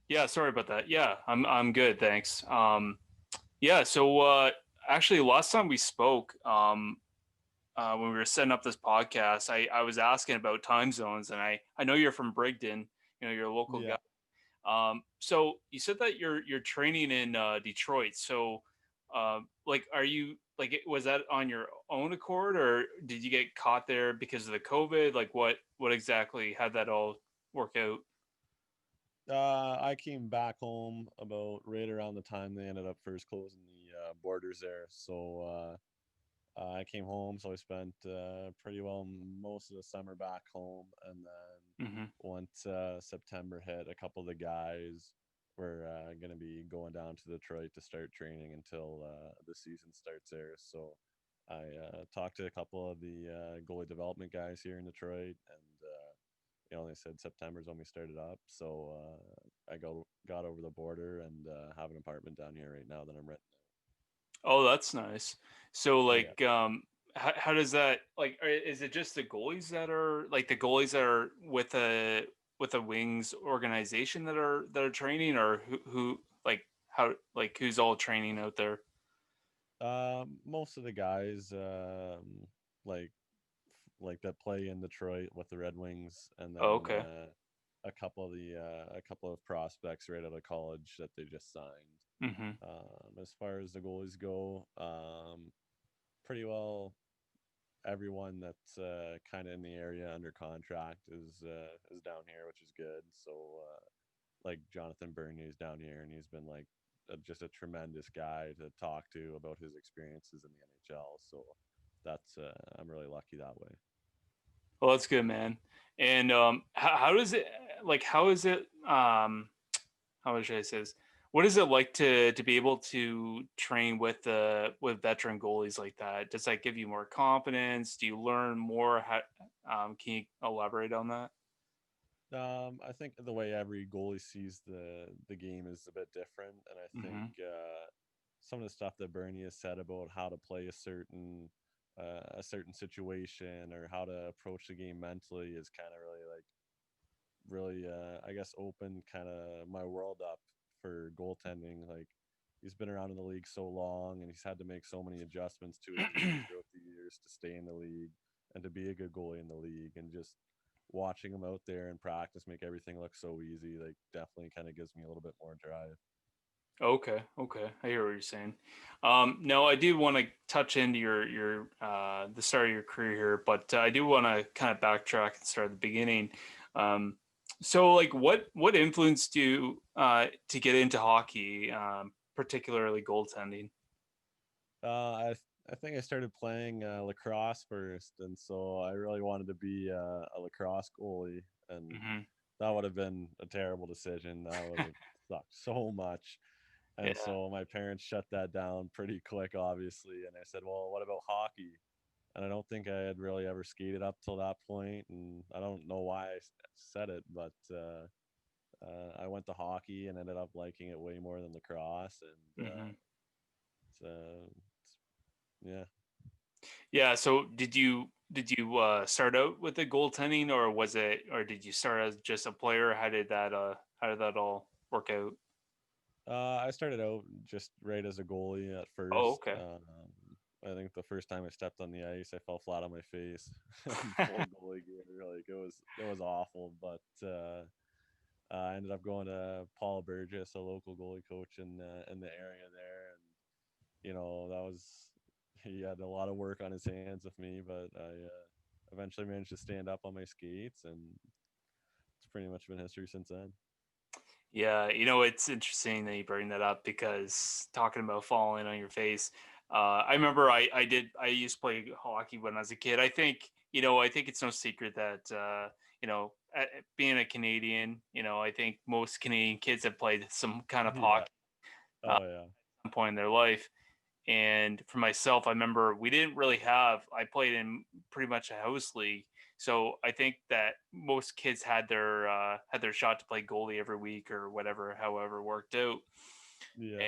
Yeah, sorry about that. Yeah, I'm good, thanks. Yeah, so actually, last time we spoke, when we were setting up this podcast, I was asking about time zones, and I know you're from Brigden, you're a local guy. Yeah. So you said that you're training in Detroit. So, like, are you like, was that on your own accord, or did you get caught there because of the COVID? Like, what exactly? How'd that all work out? I came back home about right around the time they ended up first closing the borders there. I came home, so I spent pretty well most of the summer back home, and then Mm-hmm. once September hit, a couple of the guys were going to be going down to Detroit to start training until the season starts there. So I talked to a couple of the goalie development guys here in Detroit, and they said September's when we started up. So I got over the border and have an apartment down here right now that I'm renting Oh, that's nice. So, out. Yeah. like, how does that like? Is it just the goalies that are like the goalies that are with a Wings organization that are training, or who like how like who's all training out there? Most of the guys like that play in Detroit with the Red Wings, and Oh, then okay. a couple of prospects right out of college that they just signed. Mm-hmm. As far as the goalies go, pretty well everyone that's kind of in the area under contract is down here, which is good. So like Jonathan Bernier's down here, and he's been like just a tremendous guy to talk to about his experiences in the NHL. So that's I'm really lucky that way. Well, that's good, man. And how does it like? How is it? How should I say this? What is it like to be able to train with veteran goalies like that? Does that give you more confidence? Do you learn more? How, can you elaborate on that? I think the way every goalie sees the game is a bit different, and I think Hmm. some of the stuff that Bernie has said about how to play a certain situation or how to approach the game mentally is kind of really I guess opened kind of my world up for goaltending. Like he's been around in the league so long, and he's had to make so many adjustments to his game throughout the years to stay in the league and to be a good goalie in the league, and just watching him out there in practice make everything look so easy, like definitely kind of gives me a little bit more drive. Okay, okay, I hear what you're saying. No, I do want to touch into your the start of your career here, but I do want to kind of backtrack and start at the beginning. Um, so, like, what influenced you to get into hockey, particularly goaltending? uh i I think I started playing lacrosse first, and so I really wanted to be a lacrosse goalie, and Hmm. that would have been a terrible decision. That would have sucked so much. And Yeah. so my parents shut that down pretty quick, obviously. And I said, well, what about hockey? And I don't think I had really ever skated up till that point, and I don't know why said it, but I went to hockey and ended up liking it way more than lacrosse, and Hmm. it's yeah. Yeah. So did you start out with the goaltending, or was it, or did you start as just a player? How did that all work out? I started out just right as a goalie at Oh, first. okay. I think the first time I stepped on the ice, I fell flat on my face in full goalie gear. Like it was awful, but I ended up going to Paul Burgess, a local goalie coach in the area there, and that was he had a lot of work on his hands with me, but I eventually managed to stand up on my skates, and it's pretty much been history since then. Yeah, it's interesting that you bring that up because talking about falling on your face, I remember I used to play hockey when I was a kid. I think it's no secret that being a Canadian, I think most Canadian kids have played some kind of Yeah. hockey at Oh yeah. some point in their life. And for myself, I remember we didn't really have. I played in pretty much a house league, so I think that most kids had their shot to play goalie every week or whatever, however it worked out. Yeah.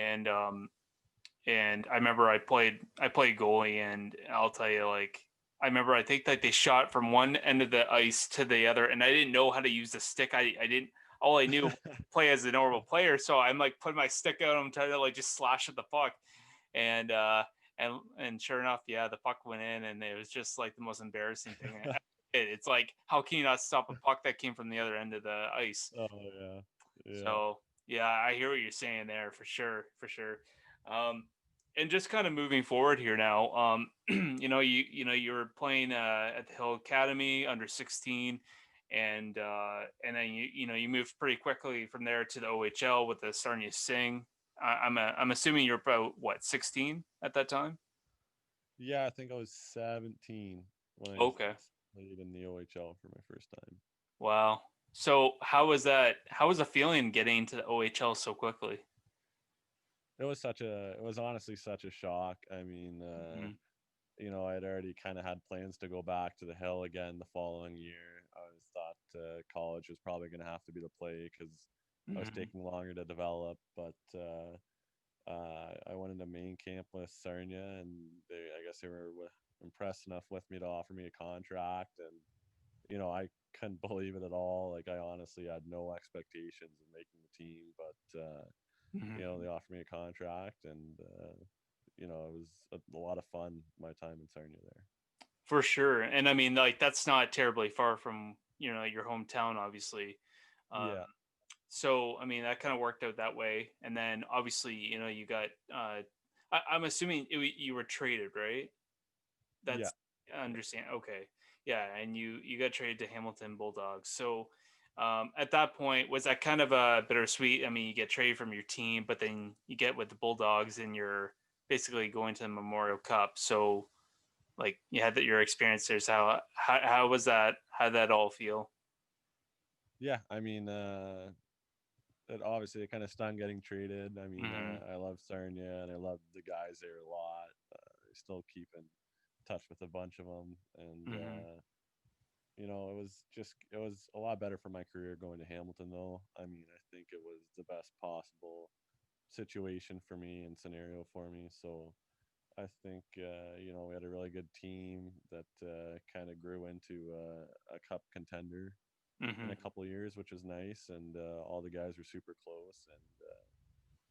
And I remember I played goalie, and I'll tell you, like, I remember I think that they shot from one end of the ice to the other, and I didn't know how to use the stick. I didn't. all I knew was play as a normal player. So I'm like putting my stick out, I'm trying to like just slash at the puck, and sure enough, yeah, the puck went in, and it was just like the most embarrassing thing. It's like, how can you not stop a puck that came from the other end of the ice? Oh yeah, yeah, So yeah, I hear what you're saying there for sure, for sure. Um, and just kind of moving forward here now, you were playing at the Hill Academy under 16, and then you moved pretty quickly from there to the OHL with the Sarnia Sing. I'm assuming you're about what, 16 at that time. yeah. I think I was 17 when I Okay. played in the OHL for my first time. Wow. So how was that? How was the feeling getting to the OHL so quickly? It was honestly such a shock. I mean, Hmm. I'd already kind of had plans to go back to the Hill again the following year. I was thought college was probably going to have to be the play because I was Hmm. taking longer to develop. But I went into main camp with Sarnia, and I guess they were impressed enough with me to offer me a contract. And I couldn't believe it at all. Like I honestly had no expectations of making the team, but Hmm. they offered me a contract, and it was a lot of fun my time in Sarnia there. For sure. And I mean, like, that's not terribly far from, your hometown, obviously. Um, Yeah, so, I mean, that kind of worked out that way. And then obviously, you got, I'm assuming you were traded, right? yeah, That's, I understand. Okay. Yeah. And you got traded to Hamilton Bulldogs. So, at that point, was that kind of a bittersweet? I mean, you get traded from your team, but then you get with the Bulldogs and you're basically going to the Memorial Cup. So, like, you had that your experience there. So how was that? How did that all feel? yeah. I mean, it kind of stung getting traded. I mean, Mm-hmm. I love Sarnia and I love the guys there a lot. I still keep in touch with a bunch of them, and Mm-hmm. it was a lot better for my career going to Hamilton though. I mean, I think it was the best possible situation for me and scenario for me. So I think we had a really good team that kind of grew into a cup contender in a Mm-hmm. couple of years, which was nice. And all the guys were super close, and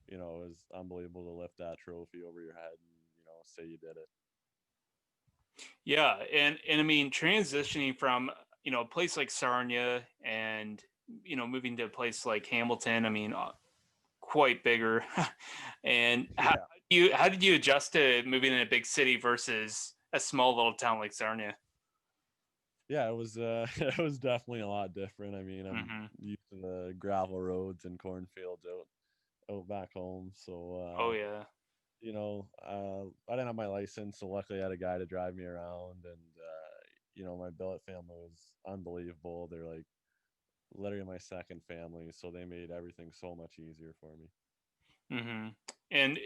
it was unbelievable to lift that trophy over your head and say you did it. Yeah, and I mean, transitioning from a place like Sarnia and moving to a place like Hamilton. I mean, quite bigger. And Yeah, how did you adjust to moving in a big city versus a small little town like Sarnia? yeah, it was it was definitely a lot different. I mean, I'm Mm-hmm. used to the gravel roads and cornfields out back home, so Oh yeah. I didn't have my license, so luckily I had a guy to drive me around, and my billet family was unbelievable. They're like literally my second family, so they made everything so much easier for me. Mm-hmm. And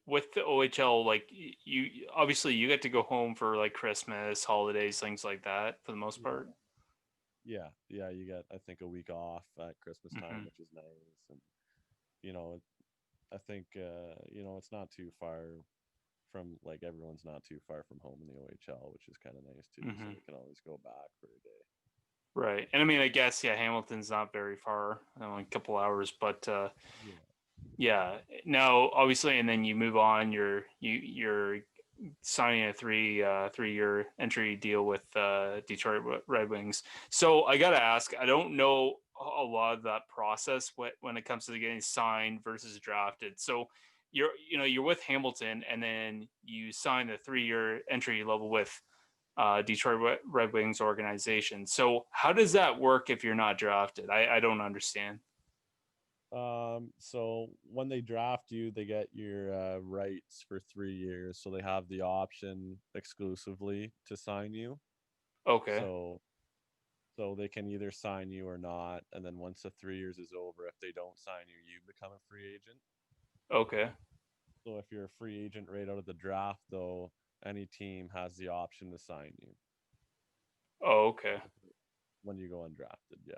with the OHL, like, you obviously you get to go home for like Christmas, holidays, things like that for the most Yeah, part. yeah, you get I think a week off at Christmas time, Mm-hmm. which is nice, and you know, I think it's not too far from like everyone's not too far from home in the OHL, which is kind of nice too. So Mm-hmm. they can always go back for a day. Right. And I mean, I guess, yeah, Hamilton's not very far, only a couple hours, but Yeah, yeah. Now, obviously, and then you move on. You're signing a 3 year entry deal with Detroit Red Wings. So I gotta ask, I don't know a lot of that process when it comes to getting signed versus drafted. So you're with Hamilton, and then you sign the 3 year entry level with Detroit Red Wings organization. So how does that work if you're not drafted? I don't understand. So when they draft you, they get your rights for 3 years. So they have the option exclusively to sign you. Okay. So they can either sign you or not. And then once the 3 years is over, if they don't sign you, you become a free agent. Okay. So if you're a free agent right out of the draft, though, any team has the option to sign you Oh, okay. when you go undrafted. Yeah.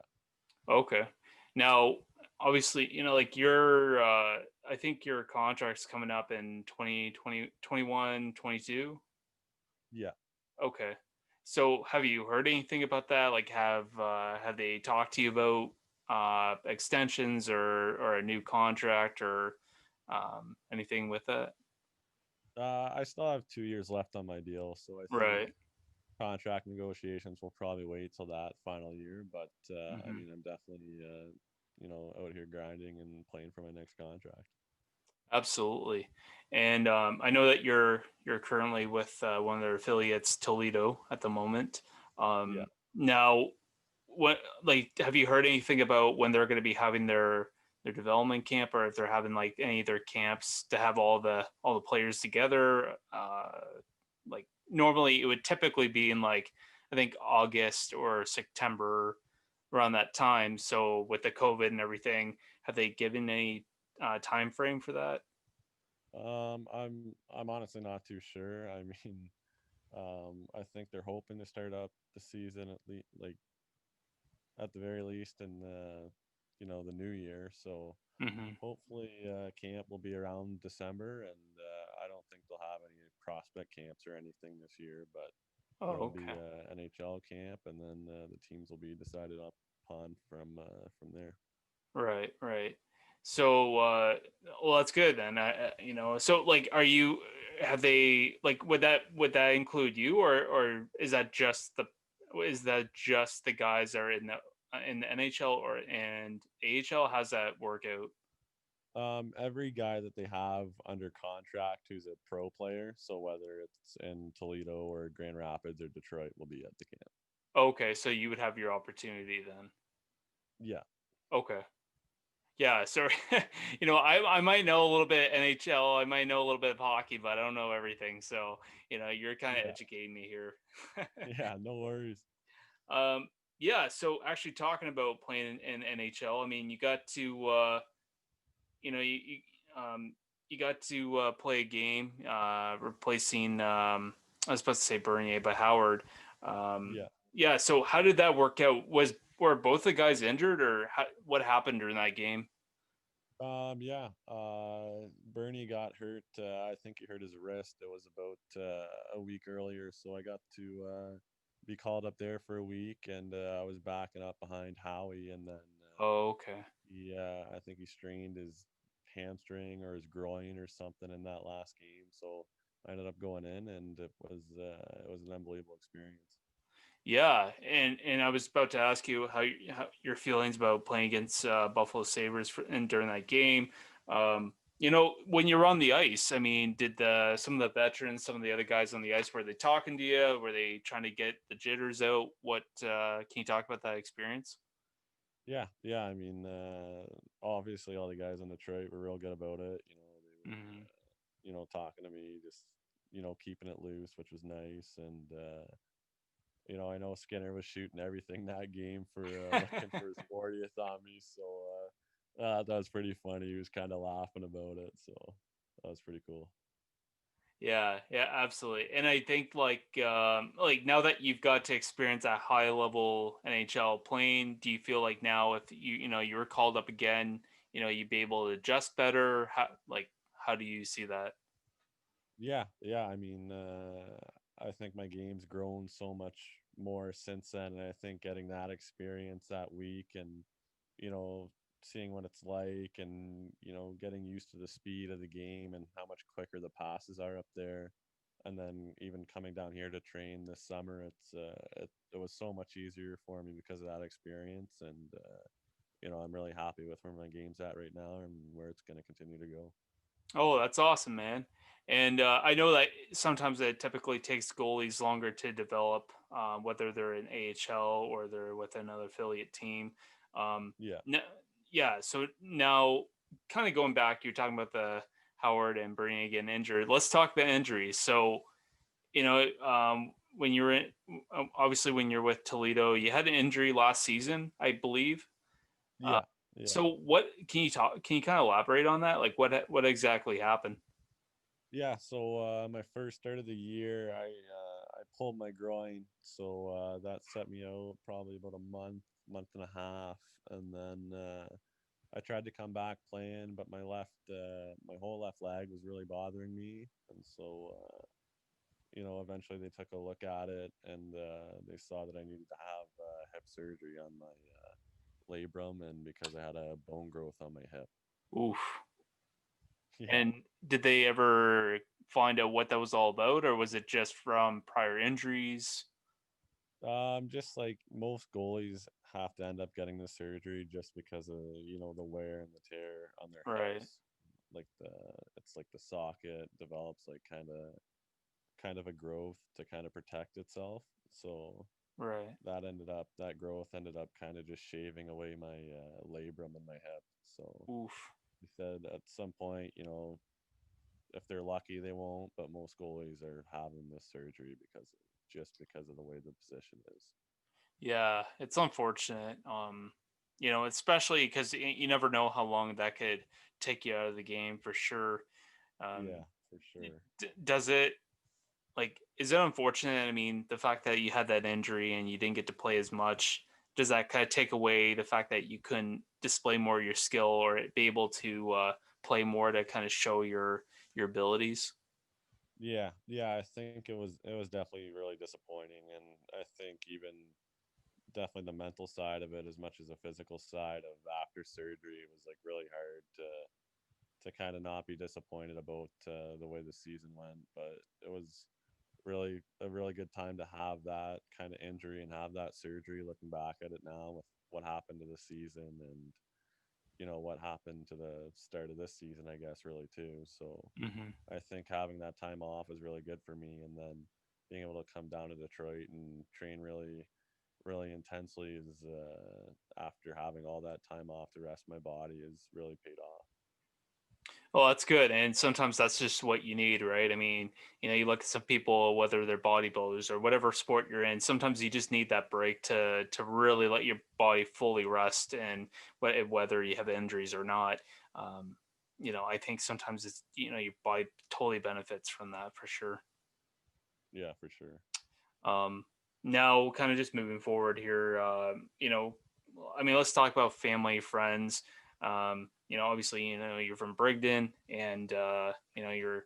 Okay. Now, obviously, like I think your contract's coming up in 2020, 21, 22. Yeah. Okay. So have you heard anything about that? Like, have they talked to you about? extensions or a new contract or anything with it? I still have 2 years left on my deal, so I think Right. contract negotiations will probably wait till that final year. But I Hmm. mean, I'm definitely out here grinding and playing for my next contract. Absolutely. And I know that you're currently with one of their affiliates, Toledo, at the moment. Yeah. Now, what like have you heard anything about when they're going to be having their development camp, or if they're having like any of their camps to have all the players together? Like normally, it would typically be in like I think August or September around that time. So with the COVID and everything, have they given any time frame for that? I'm honestly not too sure. I mean, I think they're hoping to start up the season at least, like at the very least, in the new year. So Hmm. hopefully, camp will be around December, and I don't think they'll have any prospect camps or anything this year, but there will Oh, be okay. a NHL camp, and then the teams will be decided upon from there. Right, right. So, well, that's good then. So like, have they like, would that include you, or is that just the guys that are in the NHL or and AHL? How's that work out? Every guy that they have under contract who's a pro player, so whether it's in Toledo or Grand Rapids or Detroit, will be at the camp. Okay, so you would have your opportunity then. Yeah, Okay. Yeah, so I might know a little bit NHL, I might know a little bit of hockey, but I don't know everything. So, you're kind of yeah, educating me here. yeah. No worries. um, yeah, so actually talking about playing in NHL, I mean, you know, um, you got to play a game replacing I was supposed to say Bernier, but Howard. Yeah. Yeah, so how did that work out? Were both the guys injured, or what happened during that game? Yeah. Bernie got hurt. I think he hurt his wrist. It was about a week earlier, so I got to be called up there for a week, and I was backing up behind Howie, and then Oh, okay. I think he strained his hamstring or his groin or something in that last game. So I ended up going in, and it was an unbelievable experience. Yeah, and I was about to ask you how your feelings about playing against Buffalo Sabres and during that game. When you're on the ice, I mean, did some of the veterans, some of the other guys on the ice, were they talking to you? Were they trying to get the jitters out? What can you talk about that experience? Yeah, yeah. I mean, obviously all the guys in Detroit were real good about it. They were Hmm. talking to me, just keeping it loose, which was nice. And I know Skinner was shooting everything that game for looking for his 40th on me. So that was pretty funny. He was kind of laughing about it. So that was pretty cool. Yeah, yeah, absolutely. And I think like now that you've got to experience that high level NHL playing, do you feel like now if you were called up again, you'd be able to adjust better? How do you see that? Yeah, yeah. I mean, I think my game's grown so much more since then, and I think getting that experience that week and you know seeing what it's like, and getting used to the speed of the game and how much quicker the passes are up there, and then even coming down here to train this summer, it was so much easier for me because of that experience, and I'm really happy with where my game's at right now and where it's going to continue to go. Oh, that's awesome, man. And I know that sometimes it typically takes goalies longer to develop, whether they're in AHL or they're with another affiliate team. Um, Yeah. no, yeah. So now, kind of going back, you're talking about the Howard and Bernie getting injured. Let's talk the injuries. So, when you're obviously when you're with Toledo, you had an injury last season, I believe. Uh, Yeah. Yeah. so, what can you talk? Can you kind of elaborate on that? Like, what exactly happened? Yeah, so my first start of the year, I pulled my groin, so that set me out probably about a month and a half, and then I tried to come back playing, but my whole left leg was really bothering me, and so eventually they took a look at it, and they saw that I needed to have hip surgery on my labrum and because I had a bone growth on my hip. Oof. Yeah. And did they ever find out what that was all about, or was it just from prior injuries? Just like most goalies have to end up getting the surgery just because of, the wear and the tear on their Right, hips. Like it's like the socket develops like kind of a growth to kind of protect itself. So right. that growth ended up kind of just shaving away my labrum in my hip. So Oof. he said at some point, if they're lucky, they won't. But most goalies are having this surgery because of the way the position is. Yeah, it's unfortunate. Especially because you never know how long that could take you out of the game for sure. Yeah, Um, for sure. does it like is it unfortunate? I mean, the fact that you had that injury and you didn't get to play as much, does that kind of take away the fact that you couldn't display more of your skill or be able to play more to kind of show your abilities? Yeah, I think it was definitely really disappointing, and I think even definitely the mental side of it, as much as the physical side of after surgery, it was like really hard to kind of not be disappointed about the way the season went. But it was really a really good time to have that kind of injury and have that surgery. Looking back at it now, with what happened to the season and what happened to the start of this season, I guess, really too. So Hmm. I think having that time off is really good for me, and then being able to come down to Detroit and train really, really intensely is after having all that time off to rest my body is really paid off. Well, that's good. And sometimes that's just what you need, right? I mean, you look at some people, whether they're bodybuilders or whatever sport you're in, sometimes you just need that break to really let your body fully rest and whether you have injuries or not. Um, I think sometimes your body totally benefits from that for sure. Yeah, for sure. Um, Now, kind of just moving forward here, I mean, let's talk about family, friends. Obviously, you're from Brigden, and you're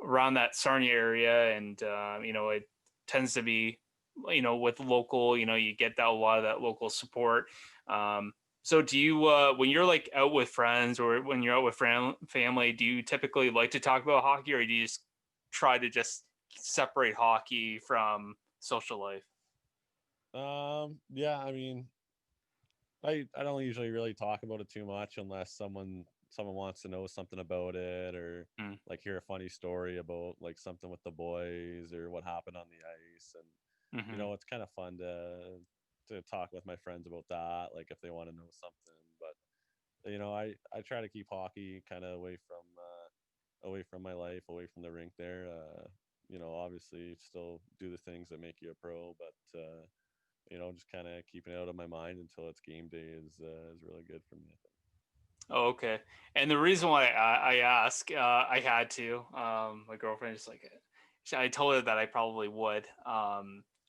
around that Sarnia area, and it tends to be, with local, you get that a lot of that local support. Um, so, do you, when you're like out with friends or when you're out with family, do you typically like to talk about hockey, or do you just try to just separate hockey from social life? Yeah, I mean, I don't usually really talk about it too much unless someone wants to know something about it, or Mm, like hear a funny story about like something with the boys or what happened on the ice. And mhm. it's kind of fun to talk with my friends about that, like if they want to know something. But I try to keep hockey kind of away from my life, away from the rink there. Obviously still do the things that make you a pro, but just kind of keeping it out of my mind until it's game day is really good for me, I think. Oh, okay. And the reason why I ask, I had to. My girlfriend is like, I told her that I probably would.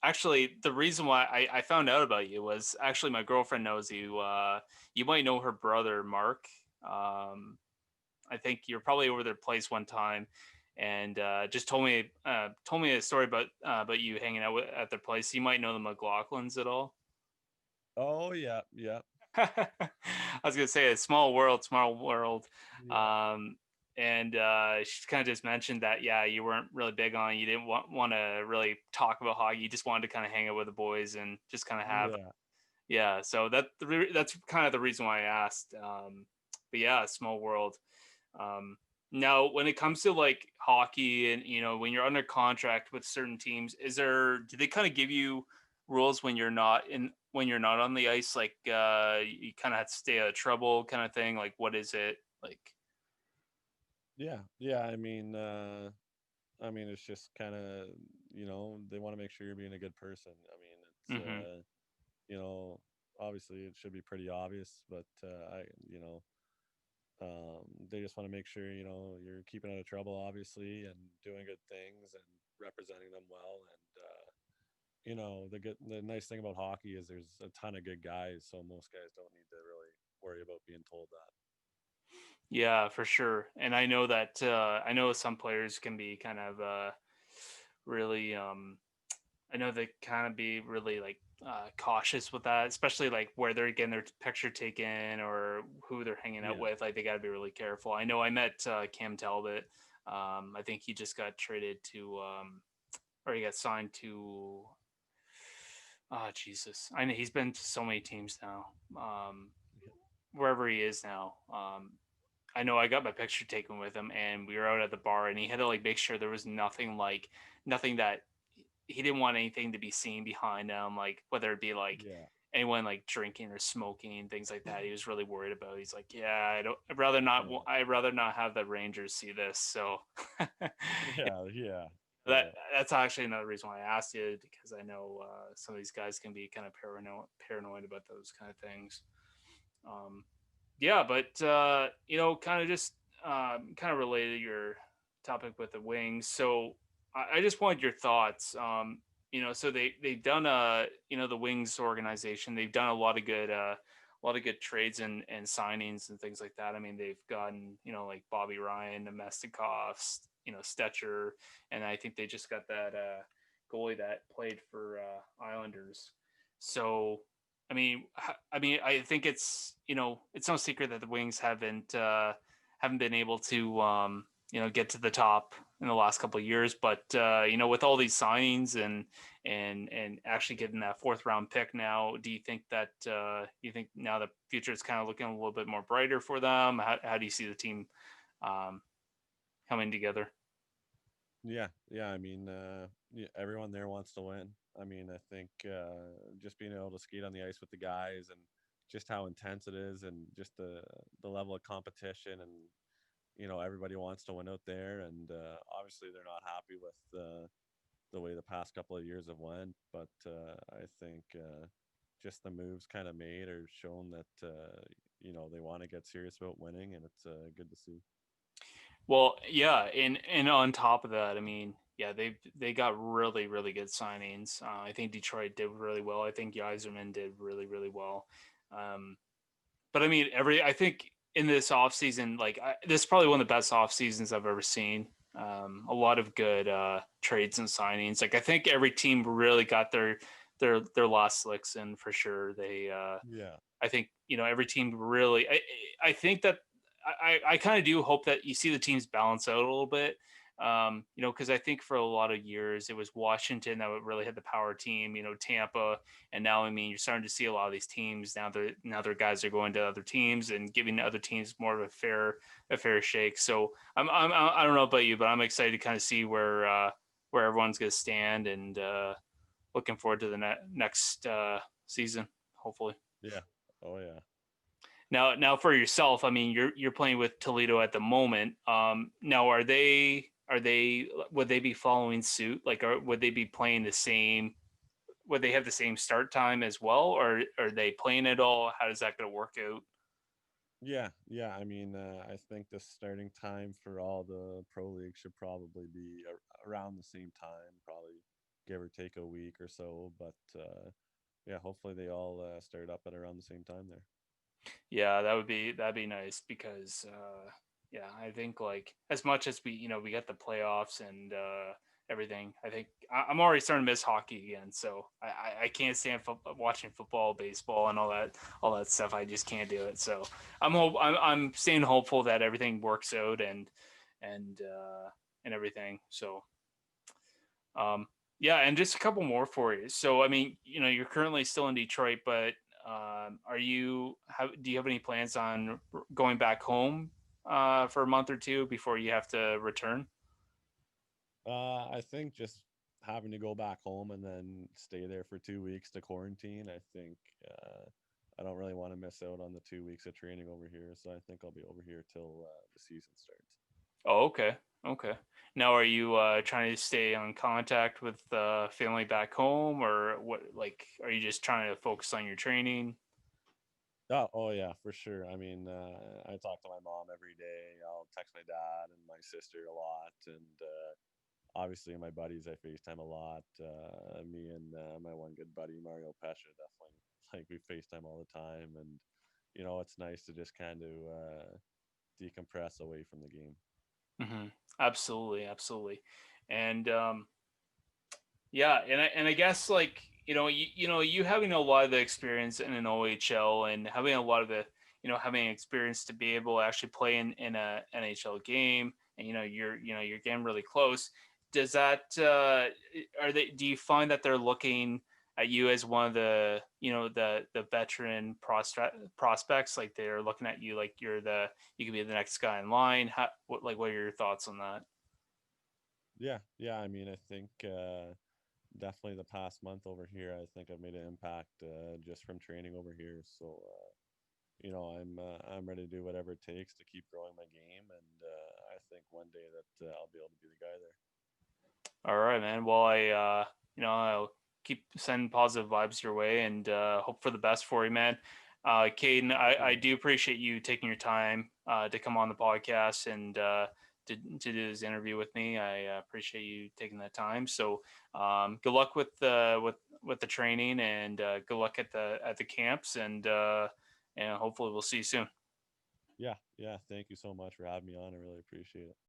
Actually, the reason why I found out about you was actually my girlfriend knows you. You might know her brother, Mark. Um, I think you're probably over their place one time, and just told me a story about you hanging out at their place. You might know the McLaughlins at all. Oh yeah, yeah, I was gonna say a small world, small world. yeah, Um, and she kind of just mentioned that, yeah, you weren't really big on, you didn't want to really talk about hockey. You just wanted to kind of hang out with the boys and just kind of have, yeah, yeah. So that's kind of the reason why I asked. But yeah, small world. Um, Now, when it comes to like hockey and when you're under contract with certain teams, do they kind of give you rules when you're not on the ice? Like you kind of have to stay out of trouble, kind of thing. Like what is it like? yeah. I mean, it's just kind of they want to make sure you're being a good person. I mean, it's Hmm. you know obviously it should be pretty obvious, but they just want to make sure you're keeping out of trouble, obviously, and doing good things and representing them well. And the nice thing about hockey is there's a ton of good guys, so most guys don't need to really worry about being told that. Yeah, for sure. And I know that I know some players can be kind of really I know they kind of be really like cautious with that, especially like where they're getting their picture taken or who they're hanging out Yeah, with. Like they got to be really careful. I know I met Cam Talbot. I think he just got traded to, or he got signed to. Oh Jesus! I know he's been to so many teams now. Wherever he is now. I know I got my picture taken with him, and we were out at the bar, and he had to like make sure there was nothing like nothing that he didn't want anything to be seen behind him, like whether it be like yeah, anyone like drinking or smoking, things like that. He was really worried about. He's like, yeah, I don't. I'd rather not. yeah, I'd rather not have the Rangers see this. So yeah, yeah, that yeah, that's actually another reason why I asked you, because I know some of these guys can be kind of paranoid about those kind of things. Um, yeah, but kind of just kind of related to your topic with the Wings. So I just wanted your thoughts. So they've done the Wings organization. They've done a lot of good trades and signings and things like that. I mean, they've gotten like Bobby Ryan, Nemestikov, Stetcher, and I think they just got that goalie that played for Islanders. So I think it's no secret that the Wings haven't been able to get to the top in the last couple of years. But with all these signings and actually getting that fourth round pick now, do you think that you think now the future is kind of looking a little bit more brighter for them? How do you see the team um, coming together? yeah, yeah. I mean, yeah, everyone there wants to win. I mean, I think just being able to skate on the ice with the guys and just how intense it is, and just the level of competition, and everybody wants to win out there, and obviously they're not happy with the way the past couple of years have went, but I think just the moves kind of made are shown that they want to get serious about winning, and it's good to see. Well, yeah, and on top of that, I mean, yeah, they got really good signings. I think Detroit did really well. I think Yzerman did really well. Um, but I mean, I think in this offseason, this is probably one of the best off seasons I've ever seen. A lot of good trades and signings. Like I think every team really got their last licks in for sure. Yeah, I think every team really. I think that I kind of do hope that you see the teams balance out a little bit. Because I think for a lot of years it was Washington that really had the power team. Tampa, and now I mean you're starting to see a lot of these teams now their guys are going to other teams and giving other teams more of a fair shake. So I don't know about you, but I'm excited to kind of see where everyone's going to stand, and looking forward to the next season, hopefully. yeah, oh yeah. Now for yourself, I mean, you're playing with Toledo at the moment. Now are they would they be following suit? Like, would they be playing the same? Would they have the same start time as well, or are they playing it all? How is that going to work out? Yeah, yeah. I mean, I think the starting time for all the pro leagues should probably be around the same time, probably give or take a week or so. But yeah, hopefully they all start up at around the same time there. Yeah, that'd be nice because yeah, I think like as much as we got the playoffs and everything, I think I'm already starting to miss hockey again. So I can't stand watching football, baseball, and all that stuff. I just can't do it. So I'm staying hopeful that everything works out and and everything. So um, yeah, and just a couple more for you. So, I mean, you're currently still in Detroit, but do you have any plans on going back home for a month or two before you have to return? I think just having to go back home and then stay there for 2 weeks to quarantine. I think I don't really want to miss out on the 2 weeks of training over here, so I think I'll be over here till the season starts. Oh, okay, okay. Now, are you trying to stay on contact with family back home, or what? Like, are you just trying to focus on your training? Oh yeah, for sure. I mean, I talk to my mom every day. I'll text my dad and my sister a lot, and obviously my buddies I FaceTime a lot. Me and my one good buddy Mario Pesha definitely like we FaceTime all the time, and it's nice to just kind of decompress away from the game. Hmm. Absolutely, absolutely. And Yeah, and I guess like you having a lot of the experience in an OHL and having a lot of the having experience to be able to actually play in a NHL game, and you're getting really close. Does that are they? Do you find that they're looking at you as one of the the veteran prospects? Like they're looking at you like you could be the next guy in line. What are your thoughts on that? Yeah, yeah. I mean, I think definitely the past month over here, I think I've made an impact just from training over here. So I'm ready to do whatever it takes to keep growing my game, and I think one day that I'll be able to be the guy there. All right, man. Well, I'll keep sending positive vibes your way and hope for the best for you, man. Caden, Thank you, I man. do appreciate you taking your time to come on the podcast and to do this interview with me. I appreciate you taking that time. So, good luck with the training and good luck at the camps and hopefully we'll see you soon. Yeah, yeah. Thank you so much for having me on. I really appreciate it.